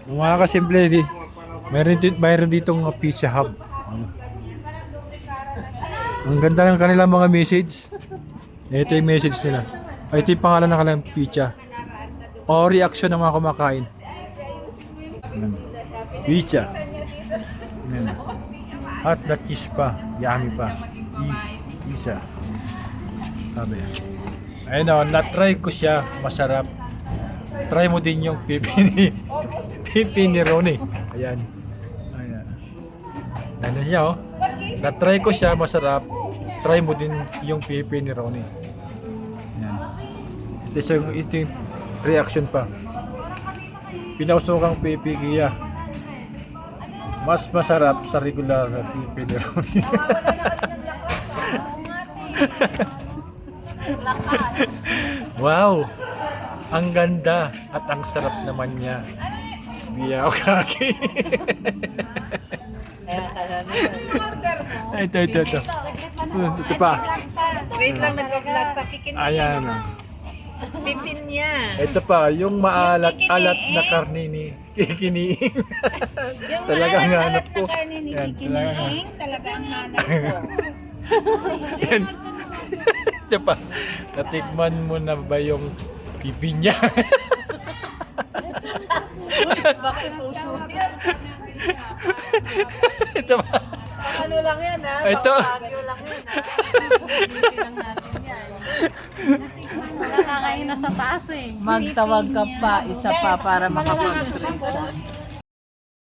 Mga kasimple, mayroon ditong Pizza Hub. Ang ganda ng kanilang mga message. Ito yung message nila. Ito yung pangalan ng kanilang pizza. O reaction ng mga kumakain. Ayan. Pizza. Ayan. At the cheese pa. Yummy pa. Pizza. Sabi. Ayun o, na-try ko siya. Masarap. Try mo din yung pipi ni Ronnie. Ayan. Ayan. Ayan siya o. Na-try ko siya. Masarap. Try mo din yung pipi ni Ronnie. Ayan. Ito yung reaction pa. Pinausokang pipi Gia. Mas masarap sa regular na pipi ni Ronnie. Wow! Ang ganda at ang sarap naman niya. Biyaw kaki. Ito. Ito pa. Wait lang, nag-vlog pa. Kikinig. Ayan. Pipin niya. Ito pa, yung maalat-alat na karne ni Kikiniing. Talagang hanap ko. Yan, Talagang hanap ko. Yan. Ito pa, natikman mo na ba yung pipi niya? Baka ipuso. Ito pa. Ano lang yan ha? Ito. Bagyo lang yan ha? Beauty lang natin yan. Wala nga kayo nasa taas eh. Magtawag ka pa, isa pa para makapag-trace.